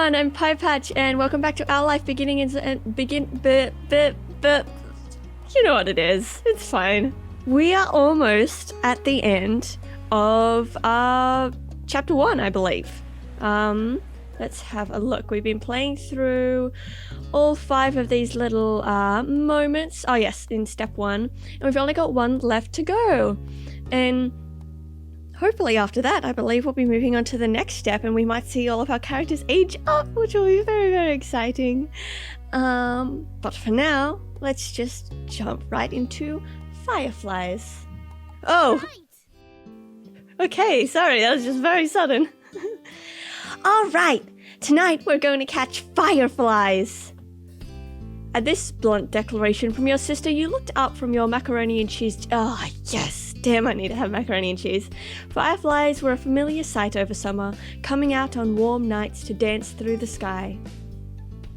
everyone, I'm Pie Patch, and welcome back to Our Life Beginning you know what it is. It's fine. We are almost at the end of chapter 1, I believe. Let's have a look. We've been playing through all 5 of these little moments. Oh yes, in step 1, and we've only got 1 left to go. And hopefully after that, I believe we'll be moving on to the next step, and we might see all of our characters age up, which will be very, very exciting. But for now, let's just jump right into fireflies. Oh! Okay, sorry, that was just very sudden. Alright, tonight we're going to catch fireflies. At this blunt declaration from your sister, you looked up from your macaroni and cheese. Oh, yes. Damn, I need to have macaroni and cheese. Fireflies were a familiar sight over summer, coming out on warm nights to dance through the sky.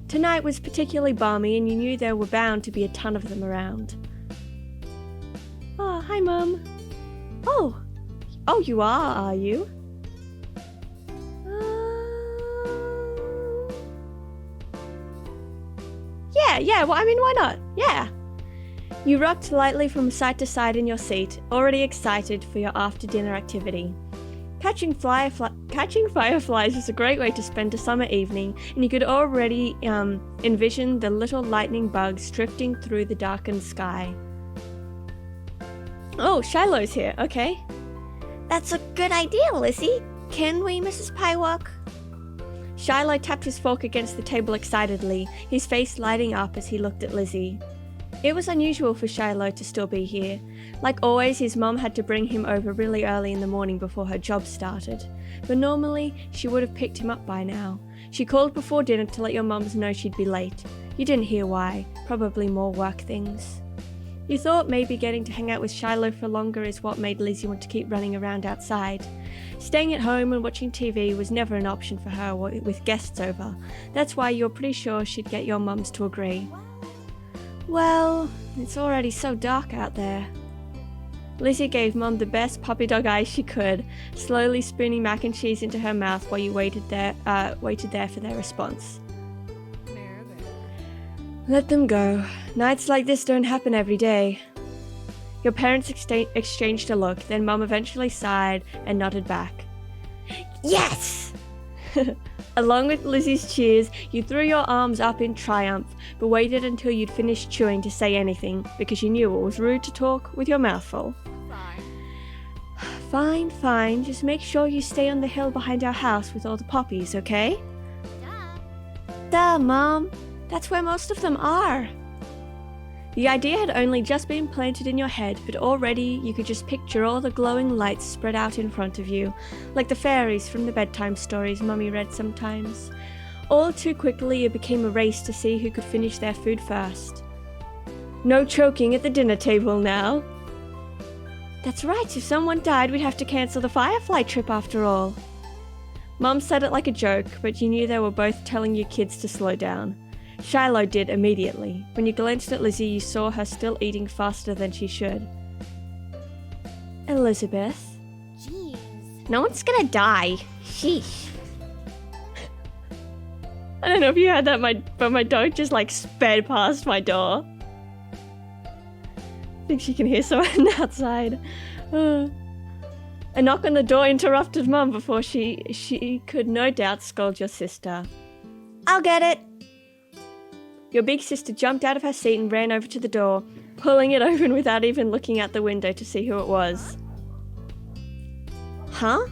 Tonight was particularly balmy, and you knew there were bound to be a ton of them around. Oh, hi, Mum. Oh, you are you? Yeah, well, I mean, why not? Yeah. You rocked lightly from side to side in your seat, already excited for your after-dinner activity. Catching fireflies was a great way to spend a summer evening, and you could already envision the little lightning bugs drifting through the darkened sky. Oh, Shiloh's here, okay. That's a good idea, Lizzie. Can we, Mrs. Pyewauk? Shiloh tapped his fork against the table excitedly, his face lighting up as he looked at Lizzie. It was unusual for Shiloh to still be here. Like always, his mum had to bring him over really early in the morning before her job started. But normally, she would have picked him up by now. She called before dinner to let your mums know she'd be late. You didn't hear why, probably more work things. You thought maybe getting to hang out with Shiloh for longer is what made Lizzie want to keep running around outside. Staying at home and watching TV was never an option for her with guests over. That's why you're pretty sure she'd get your mums to agree. Well, it's already so dark out there. Lizzie gave Mum the best puppy dog eyes she could, slowly spooning mac and cheese into her mouth while you waited there for their response. Let them go. Nights like this don't happen every day. Your parents exchanged a look, then Mum eventually sighed and nodded back. Yes! Along with Lizzie's cheers, you threw your arms up in triumph, but waited until you'd finished chewing to say anything, because you knew it was rude to talk with your mouth full. Fine. Just make sure you stay on the hill behind our house with all the poppies, okay? Duh, Mom. That's where most of them are. The idea had only just been planted in your head, but already you could just picture all the glowing lights spread out in front of you, like the fairies from the bedtime stories Mummy read sometimes. All too quickly it became a race to see who could finish their food first. No choking at the dinner table now. That's right, if someone died we'd have to cancel the firefly trip after all. Mum said it like a joke, but you knew they were both telling your kids to slow down. Shiloh did immediately. When you glanced at Lizzie, you saw her still eating faster than she should. Elizabeth? Jeez. No one's gonna die. Sheesh. I don't know if you heard that, but my dog just sped past my door. I think she can hear someone outside. A knock on the door interrupted Mum before she could no doubt scold your sister. I'll get it. Your big sister jumped out of her seat and ran over to the door, pulling it open without even looking out the window to see who it was. Huh?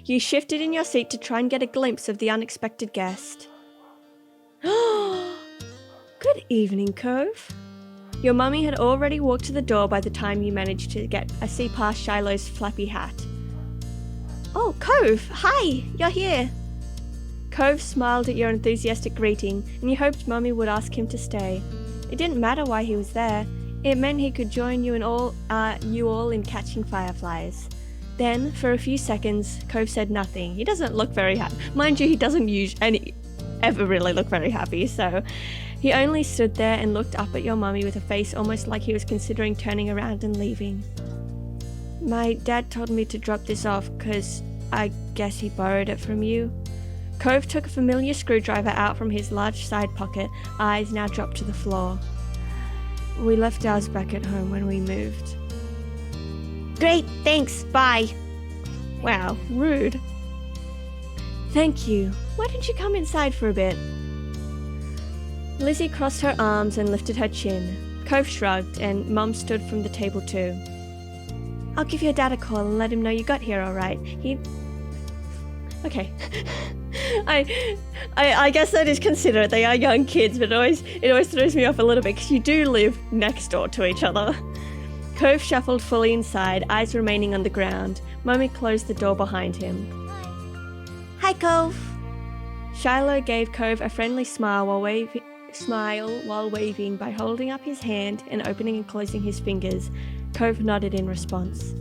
You shifted in your seat to try and get a glimpse of the unexpected guest. Good evening, Cove. Your mummy had already walked to the door by the time you managed to see past Shiloh's flappy hat. Oh, Cove! Hi! You're here! Cove smiled at your enthusiastic greeting, and you hoped Mummy would ask him to stay. It didn't matter why he was there. It meant he could join you all in catching fireflies. Then, for a few seconds, Cove said nothing. He doesn't look very happy. Mind you, he doesn't ever really look very happy, so he only stood there and looked up at your mummy with a face almost like he was considering turning around and leaving. My dad told me to drop this off because I guess he borrowed it from you. Cove took a familiar screwdriver out from his large side pocket, eyes now dropped to the floor. We left ours back at home when we moved. Great, thanks, bye. Wow, rude. Thank you. Why don't you come inside for a bit? Lizzie crossed her arms and lifted her chin. Cove shrugged, and Mum stood from the table too. I'll give your dad a call and let him know you got here all right. Okay. I guess that is considerate. They are young kids, but it always throws me off a little bit because you do live next door to each other. Cove shuffled fully inside, eyes remaining on the ground. Mummy closed the door behind him. Hi, Cove. Shiloh gave Cove a friendly smile while waving by holding up his hand and opening and closing his fingers. Cove nodded in response.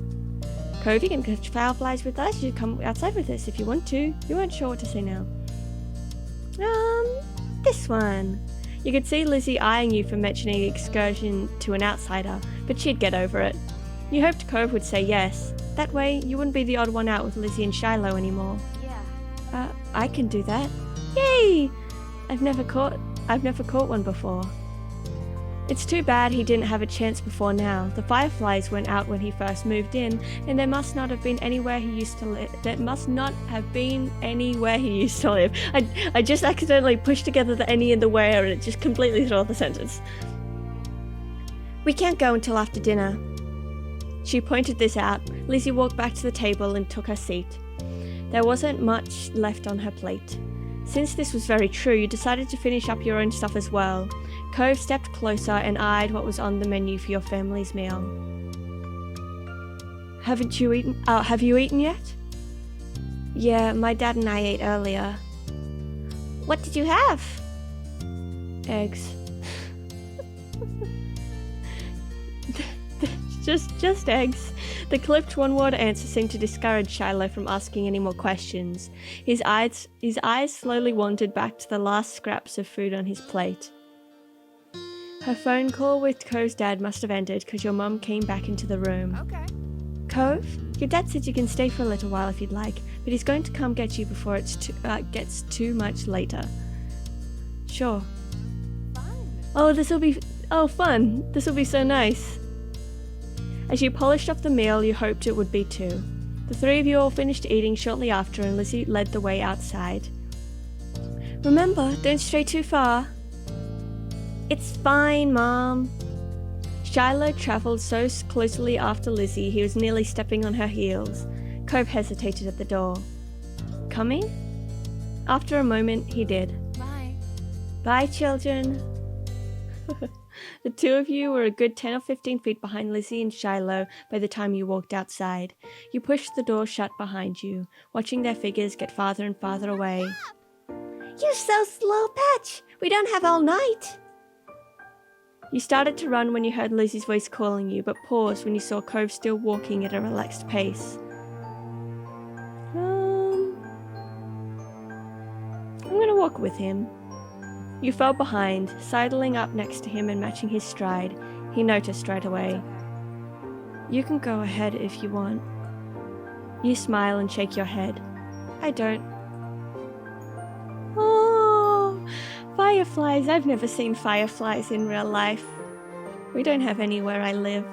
Cove, you can catch fireflies with us. You come outside with us if you want to. You weren't sure what to say now. This one. You could see Lizzie eyeing you for mentioning the excursion to an outsider, but she'd get over it. You hoped Cove would say yes. That way, you wouldn't be the odd one out with Lizzie and Shiloh anymore. Yeah. I can do that. Yay! I've never caught one before. It's too bad he didn't have a chance before now. The fireflies went out when he first moved in, and there must not have been anywhere he used to live. I just accidentally pushed together the any and the where, and it just completely threw off the sentence. We can't go until after dinner. She pointed this out. Lizzie walked back to the table and took her seat. There wasn't much left on her plate. Since this was very true, you decided to finish up your own stuff as well. Cove stepped closer and eyed what was on the menu for your family's meal. Have you eaten yet? Yeah, my dad and I ate earlier. What did you have? Eggs. Just eggs. The clipped one-word answer seemed to discourage Shiloh from asking any more questions. His eyes slowly wandered back to the last scraps of food on his plate. Her phone call with Cove's dad must have ended because your mum came back into the room. Okay. Cove, your dad said you can stay for a little while if you'd like, but he's going to come get you before it gets too much later. Sure. Fun. Fun. This'll be so nice. As you polished off the meal, you hoped it would be too. The three of you all finished eating shortly after, and Lizzie led the way outside. Remember, don't stray too far. It's fine, Mom. Shiloh travelled so closely after Lizzie he was nearly stepping on her heels. Cove hesitated at the door. Coming? After a moment, he did. Bye. Bye, children. The two of you were a good 10 or 15 feet behind Lizzie and Shiloh by the time you walked outside. You pushed the door shut behind you, watching their figures get farther and farther away. You're so slow, Patch. We don't have all night. You started to run when you heard Lizzie's voice calling you, but paused when you saw Cove still walking at a relaxed pace. I'm gonna walk with him. You fell behind, sidling up next to him and matching his stride. He noticed right away. You can go ahead if you want. You smile and shake your head. I don't. Oh, fireflies. I've never seen fireflies in real life. We don't have any where I live.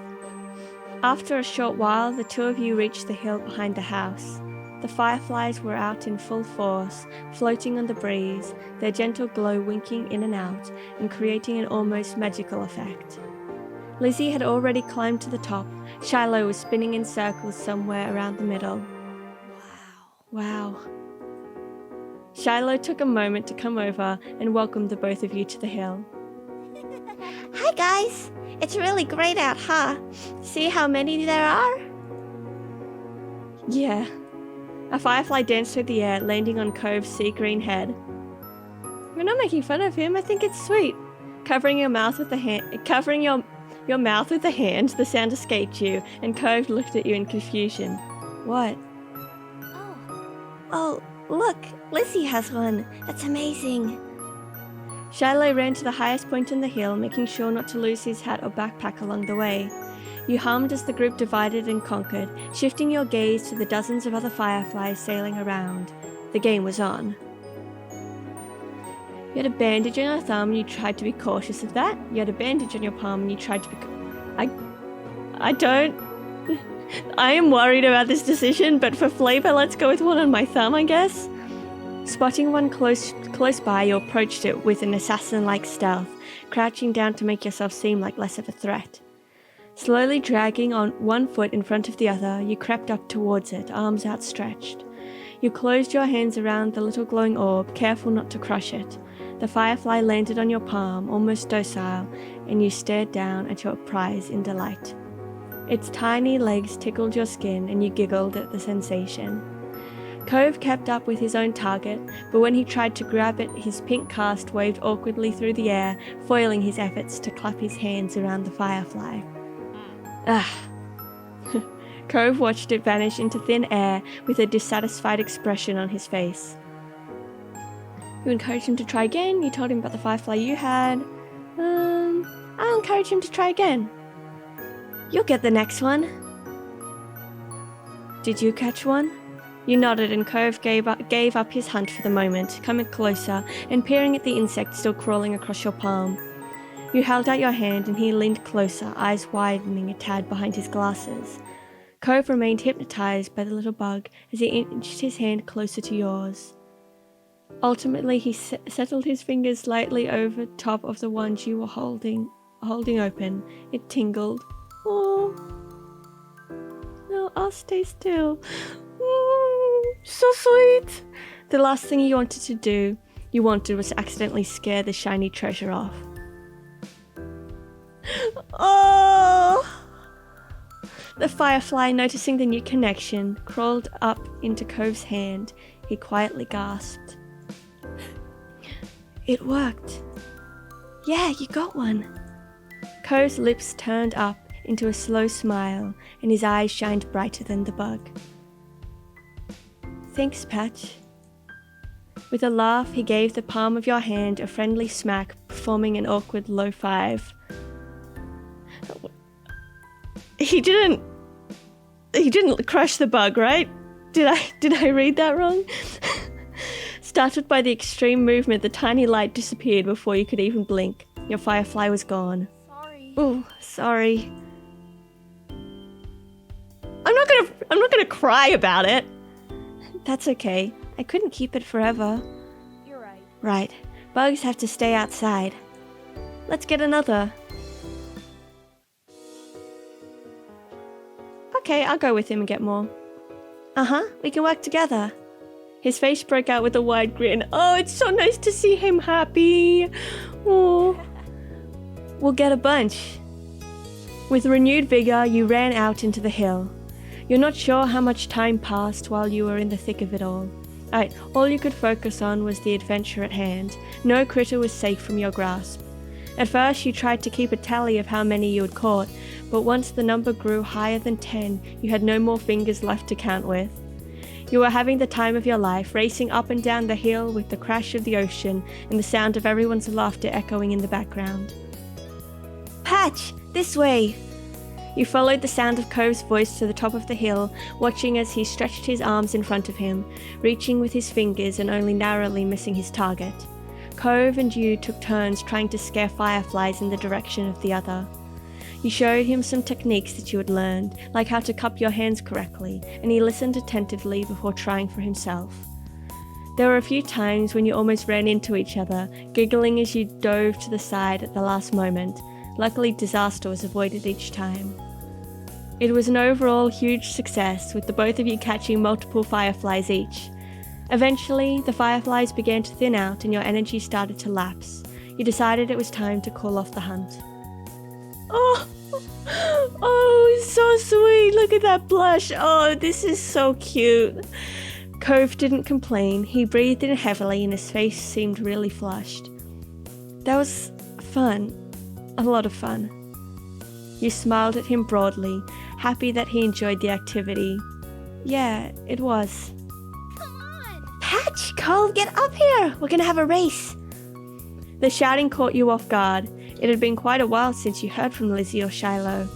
After a short while, the two of you reached the hill behind the house. The fireflies were out in full force, floating on the breeze, their gentle glow winking in and out and creating an almost magical effect. Lizzie had already climbed to the top. Shiloh was spinning in circles somewhere around the middle. Wow. Shiloh took a moment to come over and welcome the both of you to the hill. Hi, guys. It's really great out, huh? See how many there are? Yeah. A firefly danced through the air, landing on Cove's sea green head. We're not making fun of him. I think it's sweet. Covering your mouth with a hand, the sound escaped you, and Cove looked at you in confusion. What? Oh, look. Lizzie has one. That's amazing. Shiloh ran to the highest point on the hill, making sure not to lose his hat or backpack along the way. You hummed as the group divided and conquered, shifting your gaze to the dozens of other fireflies sailing around. The game was on. You had a bandage on your thumb and you tried to be cautious of that. You had a bandage on your palm and you tried to be... I don't... I am worried about this decision, but for flavor, let's go with one on my thumb, I guess. Spotting one close by, you approached it with an assassin-like stealth, crouching down to make yourself seem like less of a threat. Slowly dragging on one foot in front of the other, you crept up towards it, arms outstretched. You closed your hands around the little glowing orb, careful not to crush it. The firefly landed on your palm, almost docile, and you stared down at your prize in delight. Its tiny legs tickled your skin, and you giggled at the sensation. Cove kept up with his own target, but when he tried to grab it, his pink cast waved awkwardly through the air, foiling his efforts to clap his hands around the firefly. Cove watched it vanish into thin air with a dissatisfied expression on his face. You encouraged him to try again. You told him about the firefly you had. I'll encourage him to try again. You'll get the next one. Did you catch one? You nodded, and Cove gave up his hunt for the moment, coming closer and peering at the insect still crawling across your palm. You held out your hand and he leaned closer, eyes widening a tad behind his glasses. Cove remained hypnotized by the little bug as he inched his hand closer to yours. Ultimately, he settled his fingers lightly over top of the ones you were holding open. It tingled. Oh, no, I'll stay still. So sweet. The last thing you wanted was to accidentally scare the shiny treasure off. Oh! The firefly, noticing the new connection, crawled up into Cove's hand. He quietly gasped. It worked. Yeah, you got one. Cove's lips turned up into a slow smile, and his eyes shined brighter than the bug. Thanks, Patch. With a laugh, he gave the palm of your hand a friendly smack, performing an awkward low five. He didn't crush the bug, right? Did I read that wrong? Startled by the extreme movement, the tiny light disappeared before you could even blink. Your firefly was gone. Sorry. Oh, sorry. I'm not gonna cry about it. That's okay. I couldn't keep it forever. You're right. Right. Bugs have to stay outside. Let's get another. Okay, I'll go with him and get more. We can work together. His face broke out with a wide grin. Oh, it's so nice to see him happy. Oh. We'll get a bunch. With renewed vigor, you ran out into the hill. You're not sure how much time passed while you were in the thick of it all. All you could focus on was the adventure at hand. No critter was safe from your grasp. At first, you tried to keep a tally of how many you had caught, but once the number grew higher than 10, you had no more fingers left to count with. You were having the time of your life, racing up and down the hill with the crash of the ocean and the sound of everyone's laughter echoing in the background. Patch, this way! You followed the sound of Cove's voice to the top of the hill, watching as he stretched his arms in front of him, reaching with his fingers and only narrowly missing his target. Cove and you took turns trying to scare fireflies in the direction of the other. You showed him some techniques that you had learned, like how to cup your hands correctly, and he listened attentively before trying for himself. There were a few times when you almost ran into each other, giggling as you dove to the side at the last moment. Luckily, disaster was avoided each time. It was an overall huge success, with the both of you catching multiple fireflies each. Eventually, the fireflies began to thin out and your energy started to lapse. You decided it was time to call off the hunt. Oh, so sweet. Look at that blush. Oh, this is so cute. Cove didn't complain. He breathed in heavily and his face seemed really flushed. That was fun. A lot of fun. You smiled at him broadly, happy that he enjoyed the activity. Yeah, it was. Come on! Patch, Cove, get up here! We're gonna have a race! The shouting caught you off guard. It had been quite a while since you heard from Lizzie or Shiloh.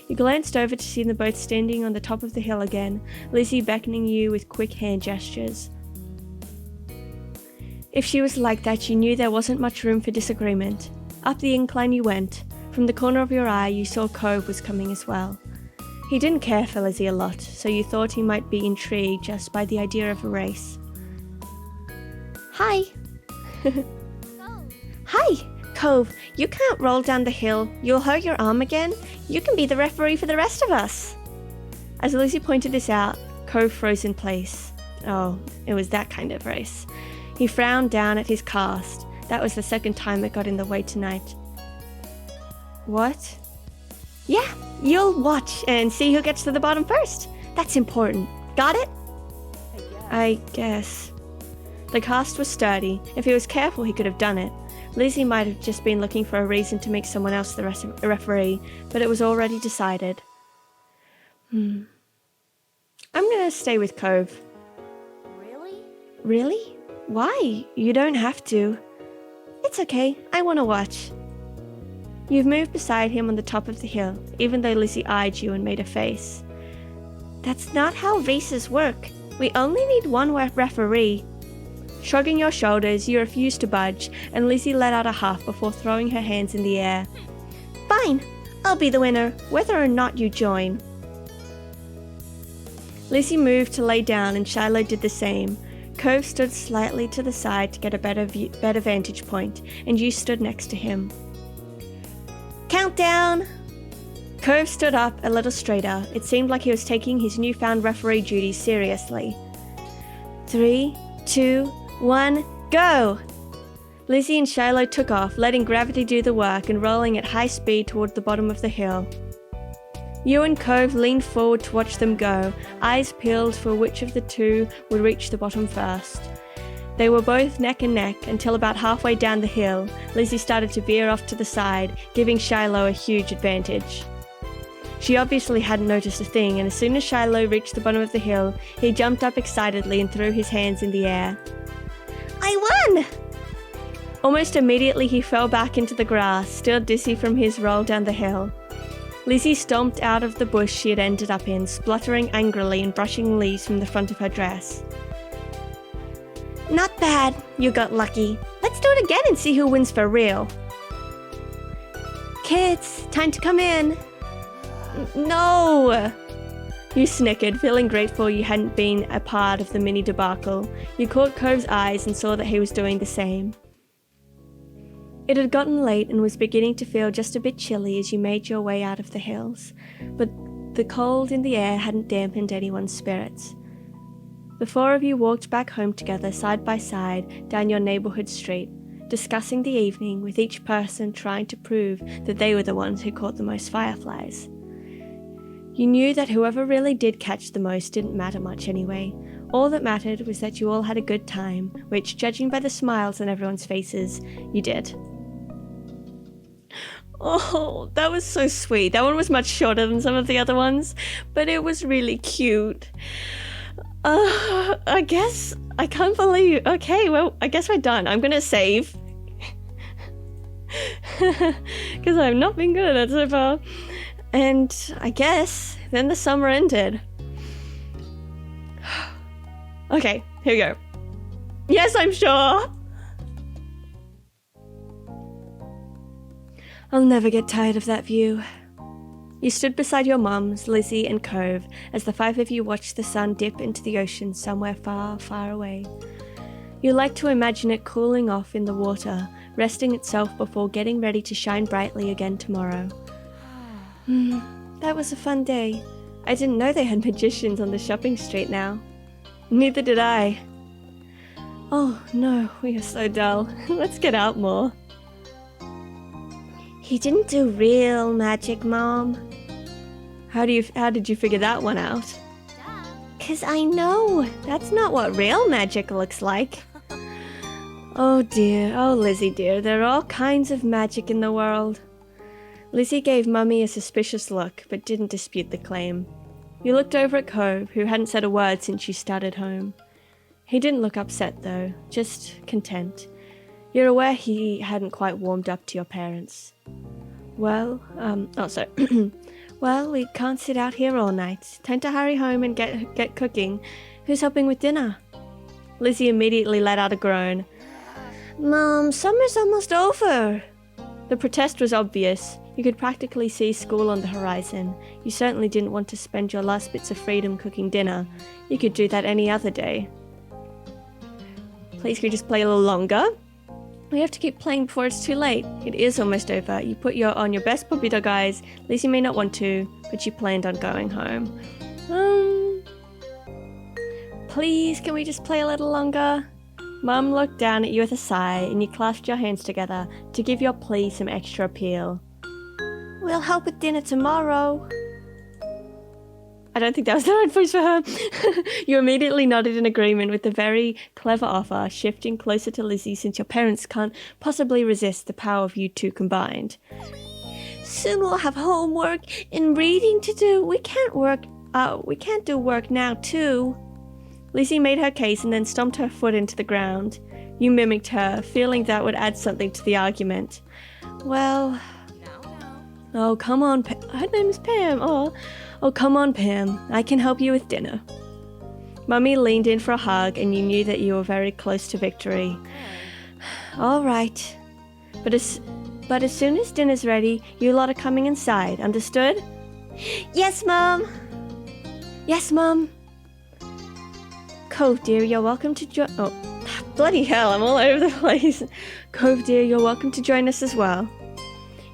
You glanced over to see them both standing on the top of the hill again, Lizzie beckoning you with quick hand gestures. If she was like that, you knew there wasn't much room for disagreement. Up the incline you went. From the corner of your eye, you saw Cove was coming as well. He didn't care for Lizzie a lot, so you thought he might be intrigued just by the idea of a race. Hi. Hi, Cove. You can't roll down the hill. You'll hurt your arm again. You can be the referee for the rest of us. As Lizzie pointed this out, Cove froze in place. Oh, it was that kind of race. He frowned down at his cast. That was the second time it got in the way tonight. What? Yeah, you'll watch and see who gets to the bottom first. That's important. Got it? I guess. The cast was sturdy. If he was careful, he could have done it. Lizzie might have just been looking for a reason to make someone else the referee, but it was already decided. I'm gonna stay with Cove. Really? Really? Why? You don't have to. It's okay. I want to watch. You've moved beside him on the top of the hill, even though Lizzie eyed you and made a face. That's not how races work. We only need one referee. Shrugging your shoulders, you refused to budge, and Lizzie let out a huff before throwing her hands in the air. Fine. I'll be the winner, whether or not you join. Lizzie moved to lay down and Shiloh did the same. Cove stood slightly to the side to get a better vantage point, and you stood next to him. Countdown! Cove stood up a little straighter. It seemed like he was taking his newfound referee duties seriously. 3, 2, 1, go! Lizzie and Shiloh took off, letting gravity do the work and rolling at high speed toward the bottom of the hill. You and Cove leaned forward to watch them go, eyes peeled for which of the two would reach the bottom first. They were both neck and neck until about halfway down the hill, Lizzie started to veer off to the side, giving Shiloh a huge advantage. She obviously hadn't noticed a thing, and as soon as Shiloh reached the bottom of the hill, he jumped up excitedly and threw his hands in the air. I won! Almost immediately he fell back into the grass, still dizzy from his roll down the hill. Lizzie stomped out of the bush she had ended up in, spluttering angrily and brushing leaves from the front of her dress. Not bad. You got lucky. Let's do it again and see who wins for real. Kids, time to come in. No! You snickered, feeling grateful you hadn't been a part of the mini debacle. You caught Cove's eyes and saw that he was doing the same. It had gotten late and was beginning to feel just a bit chilly as you made your way out of the hills, but the cold in the air hadn't dampened anyone's spirits. The four of you walked back home together side by side down your neighborhood street, discussing the evening, with each person trying to prove that they were the ones who caught the most fireflies. You knew that whoever really did catch the most didn't matter much anyway. All that mattered was that you all had a good time, which, judging by the smiles on everyone's faces, you did. Oh, that was so sweet. That one was much shorter than some of the other ones, but it was really cute. I guess I can't believe. Okay, well, I guess we're done. I'm gonna save. Because I've not been good at it so far. And I guess then the summer ended. Okay, here we go. Yes, I'm sure. I'll never get tired of that view. You stood beside your mums, Lizzie and Cove, as the five of you watched the sun dip into the ocean somewhere far, far away. You liked to imagine it cooling off in the water, resting itself before getting ready to shine brightly again tomorrow. That was a fun day. I didn't know they had magicians on the shopping street now. Neither did I. Oh no, we are so dull. Let's get out more. He didn't do real magic, Mom. How did you figure that one out? 'Cause I know. That's not what real magic looks like. Oh dear, oh Lizzie dear, there are all kinds of magic in the world. Lizzie gave Mummy a suspicious look, but didn't dispute the claim. You looked over at Cove, who hadn't said a word since you started home. He didn't look upset though, just content. You're aware he hadn't quite warmed up to your parents. Well, well, we can't sit out here all night. Time to hurry home and get cooking. Who's helping with dinner? Lizzie immediately let out a groan. Mom, summer's almost over. The protest was obvious. You could practically see school on the horizon. You certainly didn't want to spend your last bits of freedom cooking dinner. You could do that any other day. Please, could you just play a little longer? We have to keep playing before it's too late. It is almost over. You put on your best puppy dog eyes. Lizzie may not want to, but you planned on going home. Please, can we just play a little longer? Mum looked down at you with a sigh, and you clasped your hands together to give your plea some extra appeal. We'll help with dinner tomorrow. I don't think that was the right voice for her. You immediately nodded in agreement with the very clever offer, shifting closer to Lizzie since your parents can't possibly resist the power of you two combined. Soon we'll have homework and reading to do. We can't do work now too. Lizzie made her case and then stomped her foot into the ground. You mimicked her, feeling that would add something to the argument. Well... Oh, come on, her name's Pam. Oh, come on, Pam. I can help you with dinner. Mummy leaned in for a hug, and you knew that you were very close to victory. All right. But as soon as dinner's ready, you lot are coming inside. Understood? Yes, Mom. Yes, Mum. Cove, dear, you're welcome to join... Oh, bloody hell, I'm all over the place. Cove, dear, you're welcome to join us as well.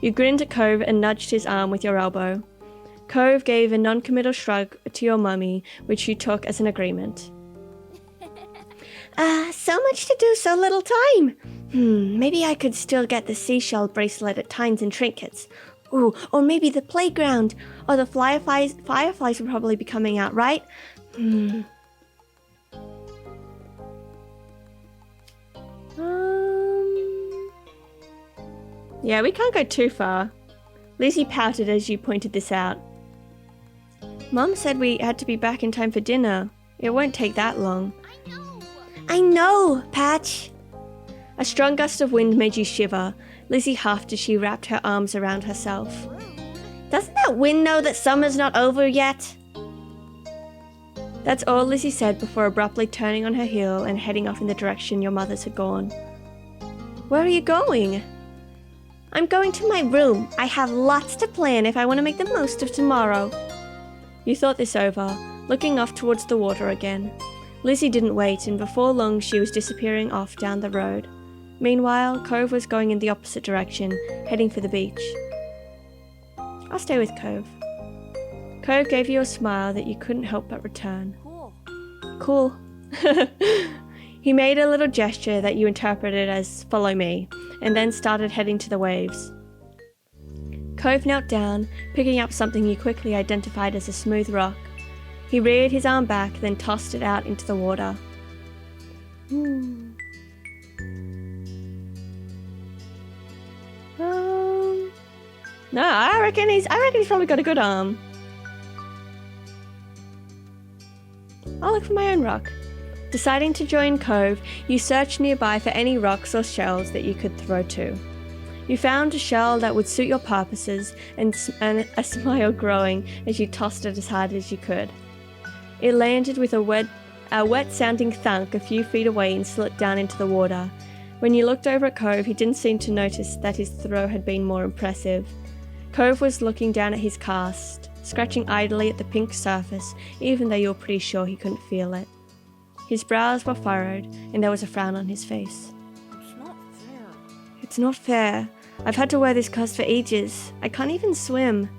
You grinned at Cove and nudged his arm with your elbow. Cove gave a non-committal shrug to your mummy, which you took as an agreement. So much to do, so little time. Maybe I could still get the seashell bracelet at Tines and Trinkets. Ooh, or maybe the playground. Or the fireflies will probably be coming out, right? Yeah, we can't go too far. Lizzie pouted as you pointed this out. Mum said we had to be back in time for dinner. It won't take that long. I know, Patch. A strong gust of wind made you shiver. Lizzie huffed as she wrapped her arms around herself. Doesn't that wind know that summer's not over yet? That's all Lizzie said before abruptly turning on her heel and heading off in the direction your mothers had gone. Where are you going? I'm going to my room. I have lots to plan if I want to make the most of tomorrow. You thought this over, looking off towards the water again. Lizzie didn't wait, and before long she was disappearing off down the road. Meanwhile, Cove was going in the opposite direction, heading for the beach. I'll stay with Cove. Cove gave you a smile that you couldn't help but return. Cool. He made a little gesture that you interpreted as follow me, and then started heading to the waves. Cove knelt down, picking up something you quickly identified as a smooth rock. He reared his arm back, then tossed it out into the water. No, I reckon he's probably got a good arm. I'll look for my own rock. Deciding to join Cove, you searched nearby for any rocks or shells that you could throw to. You found a shell that would suit your purposes, and a smile growing as you tossed it as hard as you could. It landed with a wet-sounding thunk a few feet away and slipped down into the water. When you looked over at Cove, he didn't seem to notice that his throw had been more impressive. Cove was looking down at his cast, scratching idly at the pink surface, even though you were pretty sure he couldn't feel it. His brows were furrowed, and there was a frown on his face. It's not fair. It's not fair. I've had to wear this cast for ages. I can't even swim.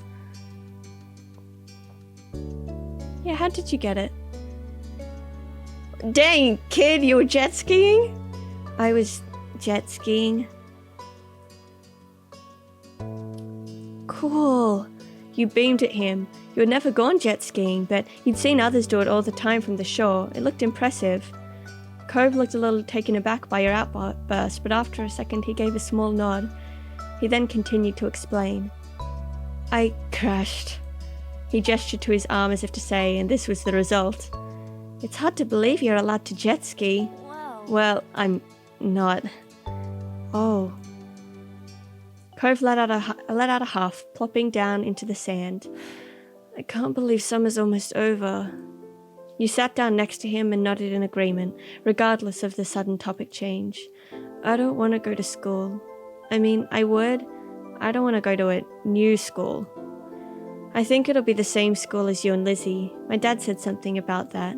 Yeah, how did you get it? Dang, kid, you were jet skiing? I was jet skiing. Cool. You beamed at him. You had never gone jet skiing, but you'd seen others do it all the time from the shore. It looked impressive. Cove looked a little taken aback by your outburst, but after a second he gave a small nod. He then continued to explain. I crashed. He gestured to his arm as if to say, and this was the result. It's hard to believe you're allowed to jet ski. Whoa. Well, I'm not. Oh. Cove let out a huff, plopping down into the sand. I can't believe summer's almost over. You sat down next to him and nodded in agreement, regardless of the sudden topic change. I don't want to go to school. I mean, I would. I don't want to go to a new school. I think it'll be the same school as you and Lizzie. My dad said something about that.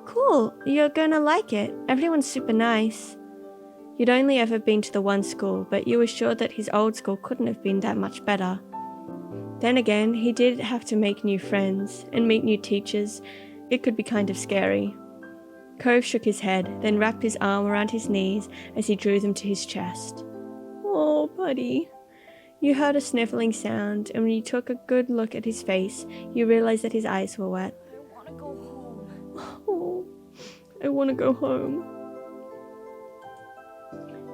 Cool, you're gonna like it. Everyone's super nice. You'd only ever been to the one school, but you were sure that his old school couldn't have been that much better. Then again, he did have to make new friends and meet new teachers. It could be kind of scary. Cove shook his head, then wrapped his arm around his knees as he drew them to his chest. Oh, buddy. You heard a sniffling sound, and when you took a good look at his face, you realized that his eyes were wet. I want to go home. Oh, I want to go home.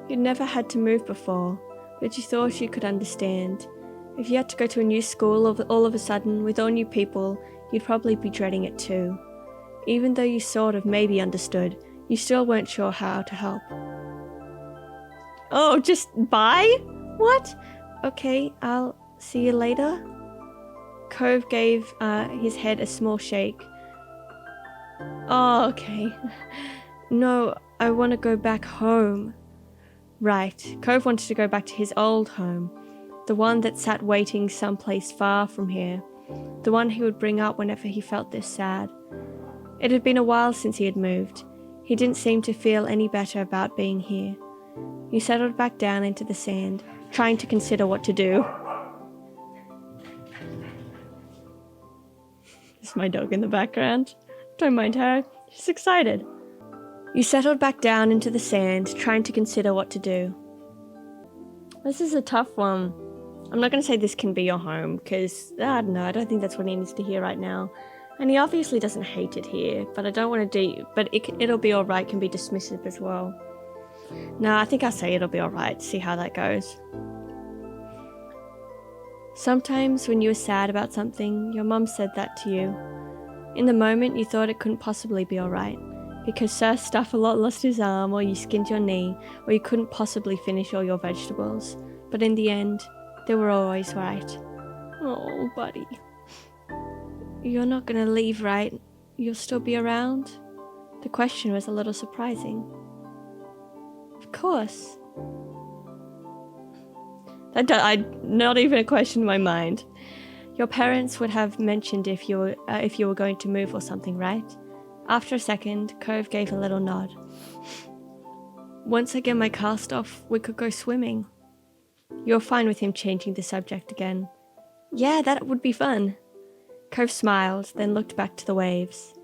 You'd never had to move before, but you thought you could understand. If you had to go to a new school all of a sudden with all new people, you'd probably be dreading it too. Even though you sort of maybe understood, you still weren't sure how to help. Oh, just bye? What? Okay, I'll see you later. Cove gave his head a small shake. Oh, okay. No, I want to go back home. Right, Cove wanted to go back to his old home, the one that sat waiting someplace far from here, the one he would bring up whenever he felt this sad. It had been a while since he had moved. He didn't seem to feel any better about being here. He settled back down into the sand, trying to consider what to do. There's my dog in the background. Don't mind her, she's excited. You settled back down into the sand, trying to consider what to do. This is a tough one. I'm not going to say this can be your home, because, I don't know, I don't think that's what he needs to hear right now. And he obviously doesn't hate it here, but I don't want to but it'll be alright can be dismissive as well. No, I think I'll say it'll be alright, see how that goes. Sometimes when you were sad about something, your mum said that to you. In the moment, you thought it couldn't possibly be alright, because Sir Stuff-a-Lot lost his arm, or you skinned your knee, or you couldn't possibly finish all your vegetables. But in the end, they were always right. Oh, buddy. You're not gonna leave, right? You'll still be around? The question was a little surprising. Of course. Not even a question in my mind. Your parents would have mentioned if you were going to move or something, right? After a second, Cove gave a little nod. Once I get my cast off, we could go swimming. You're fine with him changing the subject again. Yeah, that would be fun. Cove smiled, then looked back to the waves.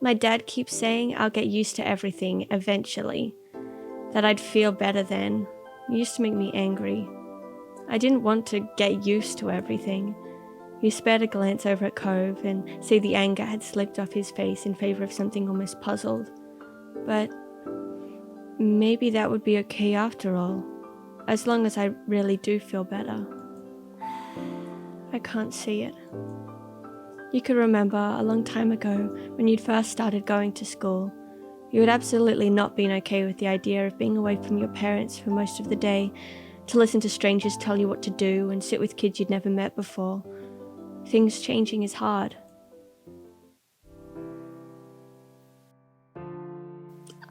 My dad keeps saying I'll get used to everything eventually. That I'd feel better then. It used to make me angry. I didn't want to get used to everything. You spared a glance over at Cove and see the anger had slipped off his face in favor of something almost puzzled. But maybe that would be okay after all, as long as I really do feel better. I can't see it. You could remember a long time ago when you'd first started going to school. You had absolutely not been okay with the idea of being away from your parents for most of the day, to listen to strangers tell you what to do and sit with kids you'd never met before. Things changing is hard.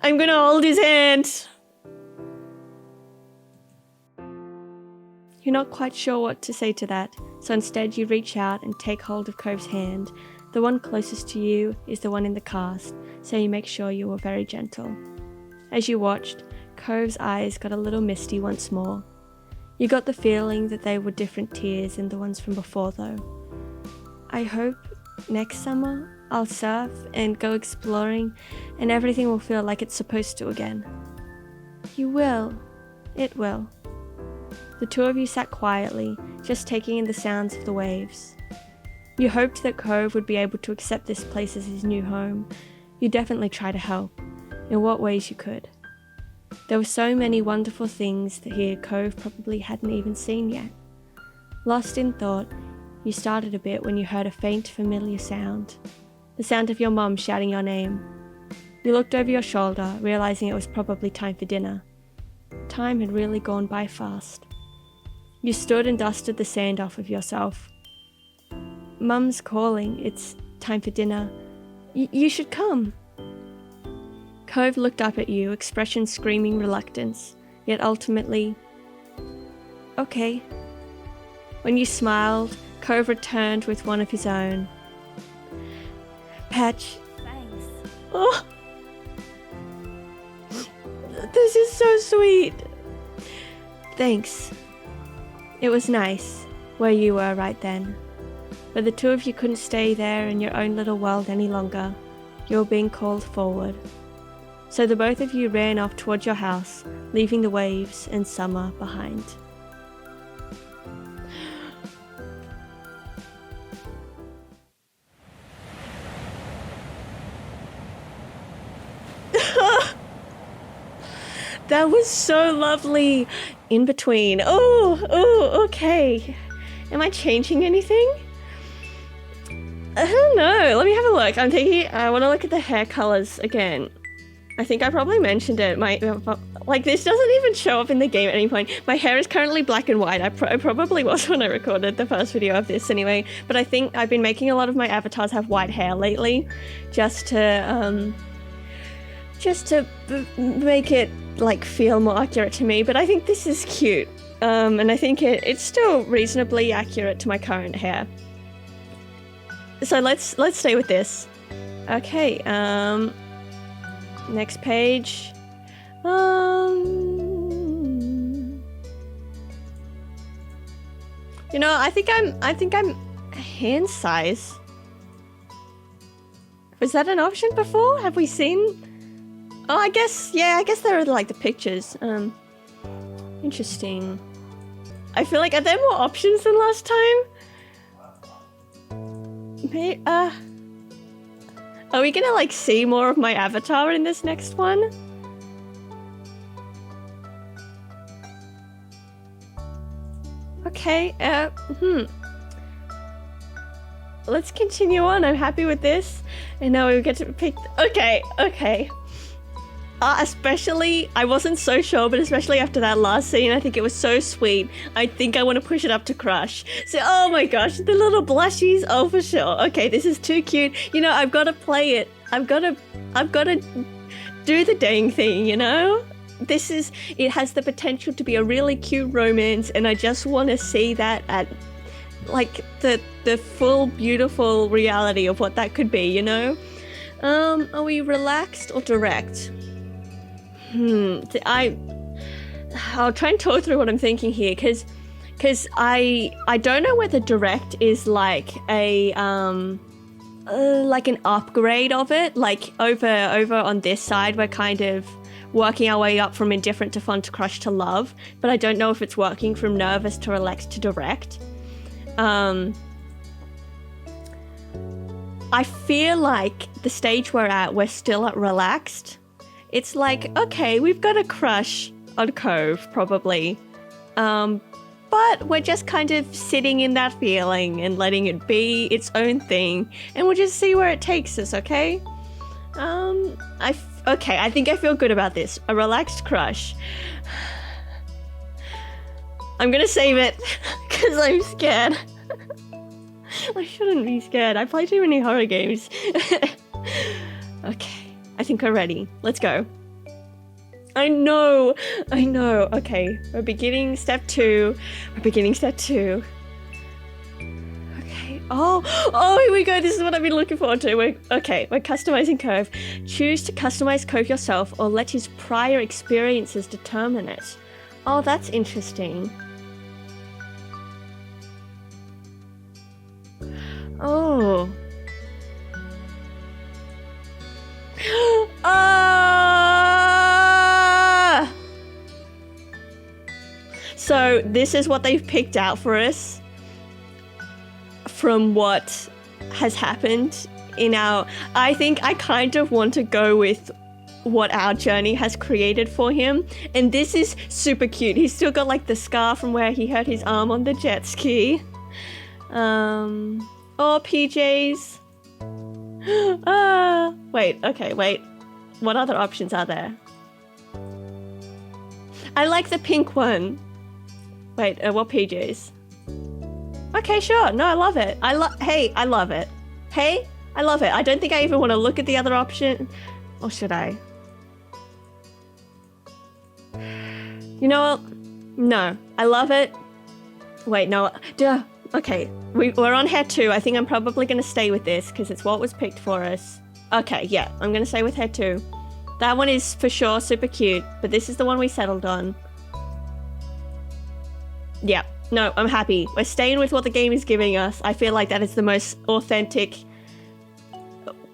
I'm gonna hold his hand! You're not quite sure what to say to that, so instead you reach out and take hold of Cove's hand. The one closest to you is the one in the cast, so you make sure you were very gentle. As you watched, Cove's eyes got a little misty once more. You got the feeling that they were different tears than the ones from before though. I hope next summer I'll surf and go exploring and everything will feel like it's supposed to again. You will. It will. The two of you sat quietly, just taking in the sounds of the waves. You hoped that Cove would be able to accept this place as his new home. You definitely tried to help, in what ways you could. There were so many wonderful things that here Cove probably hadn't even seen yet. Lost in thought, you started a bit when you heard a faint, familiar sound. The sound of your mum shouting your name. You looked over your shoulder, realizing it was probably time for dinner. Time had really gone by fast. You stood and dusted the sand off of yourself. Mum's calling. It's time for dinner. You should come. Cove looked up at you, expression screaming reluctance, yet ultimately, okay. When you smiled, Cove returned with one of his own. Patch. Thanks. Oh. This is so sweet. Thanks. It was nice, where you were right then. But the two of you couldn't stay there in your own little world any longer. You were being called forward. So the both of you ran off towards your house, leaving the waves and summer behind. That was so lovely. In between. Oh, okay. Am I changing anything? I don't know. Let me have a look. I'm thinking, I want to look at the hair colors again. I think I probably mentioned it. Like, this doesn't even show up in the game at any point. My hair is currently black and white. I probably was when I recorded the first video of this anyway. But I think I've been making a lot of my avatars have white hair lately. Just to make it, like, feel more accurate to me. But I think this is cute. And I think it's still reasonably accurate to my current hair. So let's stay with this. Okay, next page. You know, I think I'm hand size. Was that an option before? Have we seen? Oh, I guess there are like the pictures. Interesting. I feel like, are there more options than last time? Maybe, are we gonna like see more of my avatar in this next one? Okay, let's continue on. I'm happy with this. And now we get to pick. Okay. Especially, I wasn't so sure, but especially after that last scene, I think it was so sweet. I think I want to push it up to crush. So, oh my gosh, the little blushies, oh for sure. Okay, this is too cute. You know, I've got to play it. I've got to do the dang thing, you know? It has the potential to be a really cute romance, and I just want to see that at, like, the full, beautiful reality of what that could be, you know? Are we relaxed or direct? I'll try and talk through what I'm thinking here, because I don't know whether direct is like an upgrade of it. Like over on this side, we're kind of working our way up from indifferent to fun to crush to love, but I don't know if it's working from nervous to relaxed to direct. I feel like the stage we're at, we're still at relaxed. It's like, okay, we've got a crush on Cove, probably. But we're just kind of sitting in that feeling and letting it be its own thing. And we'll just see where it takes us, okay? Okay, I think I feel good about this. A relaxed crush. I'm gonna save it, because I'm scared. I shouldn't be scared. I play too many horror games. Okay. I think we're ready. Let's go. I know. Okay, we're beginning step 2. Okay. Oh, here we go. This is what I've been looking forward to. We're customizing Cove. Choose to customize Cove yourself or let his prior experiences determine it. Oh, that's interesting. Oh. So this is what they've picked out for us from what has happened in our... I think I kind of want to go with what our journey has created for him. And this is super cute. He's still got like the scar from where he hurt his arm on the jet ski. Oh, PJs. Wait. What other options are there? I like the pink one. Wait, what PJs? Okay, sure. No, I love it. I love it. Hey, I love it. I don't think I even want to look at the other option. Or should I? You know what? No. I love it. Wait, no. Duh. Okay. We're on hair 2. I think I'm probably going to stay with this because it's what was picked for us. Okay, yeah. I'm going to stay with hair 2. That one is for sure super cute, but this is the one we settled on. Yeah. No, I'm happy. We're staying with what the game is giving us. I feel like that is the most authentic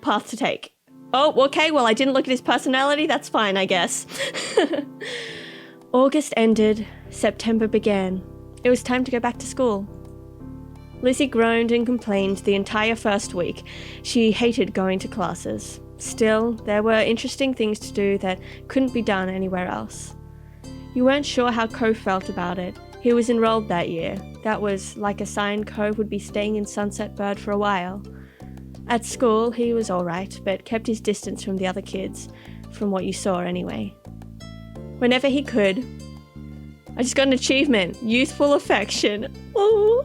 path to take. Oh, okay, well, I didn't look at his personality. That's fine, I guess. August ended. September began. It was time to go back to school. Lizzie groaned and complained the entire first week. She hated going to classes. Still, there were interesting things to do that couldn't be done anywhere else. You weren't sure how Cove felt about it. He was enrolled that year. That was like a sign Cove would be staying in Sunset Bird for a while. At school, he was alright, but kept his distance from the other kids, from what you saw anyway. Whenever he could... I just got an achievement. Youthful affection. Oh.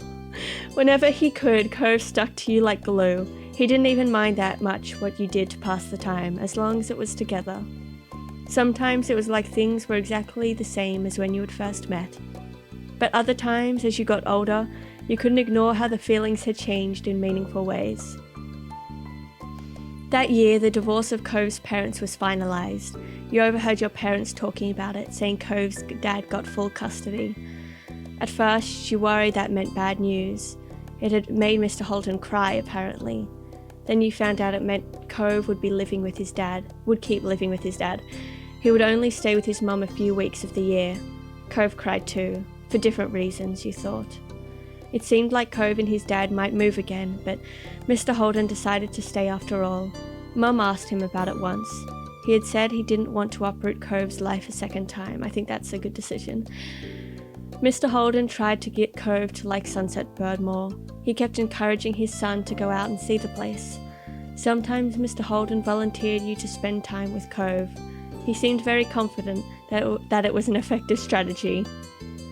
Whenever he could, Cove stuck to you like glue. He didn't even mind that much what you did to pass the time, as long as it was together. Sometimes it was like things were exactly the same as when you had first met. But other times, as you got older, you couldn't ignore how the feelings had changed in meaningful ways. That year, the divorce of Cove's parents was finalised. You overheard your parents talking about it, saying Cove's dad got full custody. At first, you worried that meant bad news. It had made Mr. Holden cry, apparently. Then you found out it meant Cove would keep living with his dad. He would only stay with his mum a few weeks of the year. Cove cried too. For different reasons, you thought. It seemed like Cove and his dad might move again, but Mr. Holden decided to stay after all. Mum asked him about it once. He had said he didn't want to uproot Cove's life a second time. I think that's a good decision. Mr. Holden tried to get Cove to like Sunset Bird more. He kept encouraging his son to go out and see the place. Sometimes Mr. Holden volunteered you to spend time with Cove. He seemed very confident that it was an effective strategy.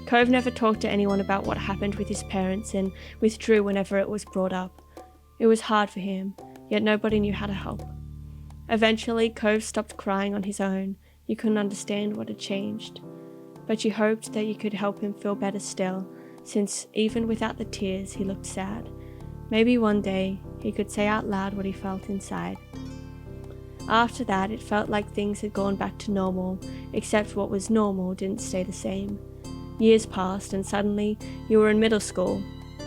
Cove never talked to anyone about what happened with his parents and withdrew whenever it was brought up. It was hard for him, yet nobody knew how to help. Eventually, Cove stopped crying on his own. You couldn't understand what had changed. But you hoped that you could help him feel better still, since even without the tears, he looked sad. Maybe one day, he could say out loud what he felt inside. After that, it felt like things had gone back to normal, except what was normal didn't stay the same. Years passed and suddenly you were in middle school.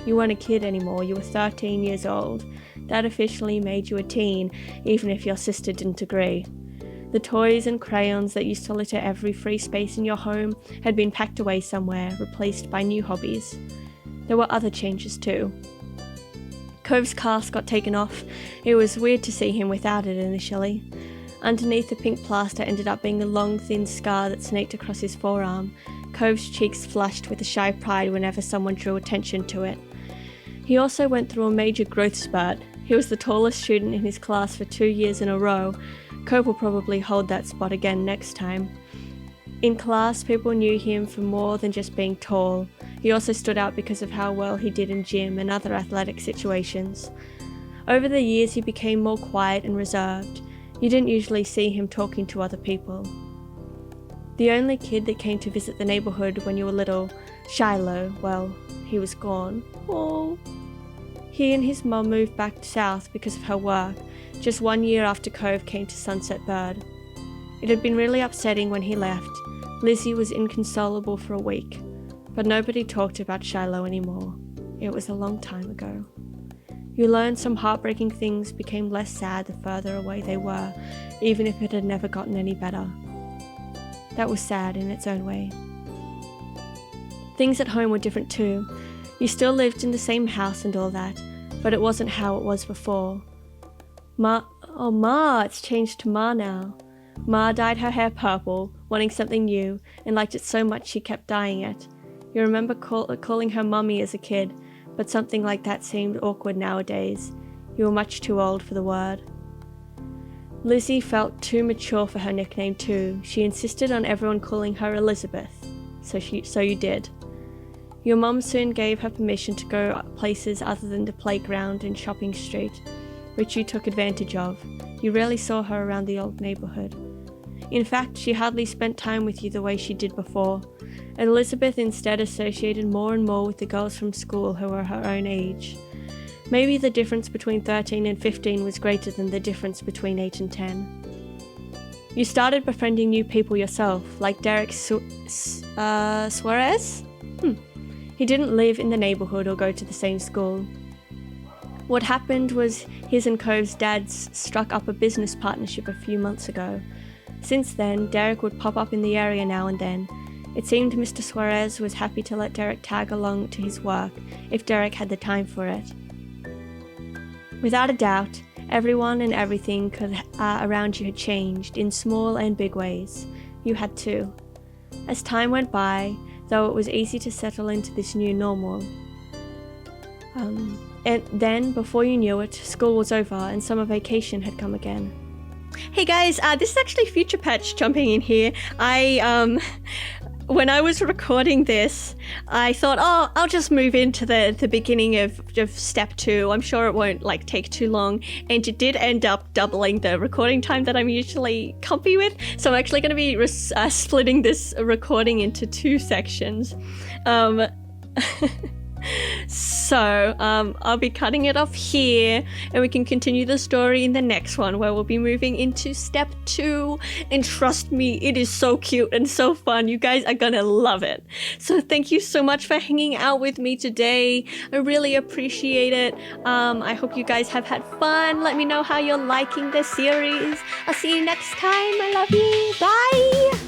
You weren't a kid anymore, you were 13 years old. That officially made you a teen, even if your sister didn't agree. The toys and crayons that used to litter every free space in your home had been packed away somewhere, replaced by new hobbies. There were other changes too. Cove's cast got taken off. It was weird to see him without it initially. Underneath the pink plaster ended up being a long, thin scar that snaked across his forearm. Cove's cheeks flushed with a shy pride whenever someone drew attention to it. He also went through a major growth spurt. He was the tallest student in his class for 2 years in a row. Cove will probably hold that spot again next time. In class, people knew him for more than just being tall. He also stood out because of how well he did in gym and other athletic situations. Over the years, he became more quiet and reserved. You didn't usually see him talking to other people. The only kid that came to visit the neighborhood when you were little, Shiloh, well, he was gone. Oh. He and his mum moved back south because of her work, just 1 year after Cove came to Sunset Bird. It had been really upsetting when he left. Lizzie was inconsolable for a week, but nobody talked about Shiloh anymore. It was a long time ago. You learned some heartbreaking things became less sad the further away they were, even if it had never gotten any better. That was sad in its own way. Things at home were different too. You still lived in the same house and all that, but it wasn't how it was before. Ma, it's changed to Ma now. Ma dyed her hair purple, wanting something new, and liked it so much she kept dyeing it. You remember calling her Mummy as a kid, but something like that seemed awkward nowadays. You were much too old for the word. Lizzie felt too mature for her nickname too. She insisted on everyone calling her Elizabeth, so you did. Your mum soon gave her permission to go places other than the playground and shopping street, which you took advantage of. You rarely saw her around the old neighborhood. In fact, she hardly spent time with you the way she did before. Elizabeth instead associated more and more with the girls from school who were her own age. Maybe the difference between 13 and 15 was greater than the difference between 8 and 10. You started befriending new people yourself, like Derek Suarez? He didn't live in the neighborhood or go to the same school. What happened was his and Cove's dads struck up a business partnership a few months ago. Since then, Derek would pop up in the area now and then. It seemed Mr. Suarez was happy to let Derek tag along to his work, if Derek had the time for it. Without a doubt, everyone and everything around you had changed, in small and big ways. You had too. As time went by, though it was easy to settle into this new normal. And then, before you knew it, school was over and summer vacation had come again. Hey guys, this is actually Future Patch jumping in here. When I was recording this, I thought, oh, I'll just move into the beginning of step 2. I'm sure it won't take too long. And it did end up doubling the recording time that I'm usually comfy with. So I'm actually going to be splitting this recording into 2 sections. So I'll be cutting it off here, and we can continue the story in the next one, where we'll be moving into step 2. And trust me, it is so cute and so fun. You guys are gonna love it. So thank you so much for hanging out with me today. I really appreciate it. I hope you guys have had fun. Let me know how you're liking the series. I'll see you next time. I love you. Bye.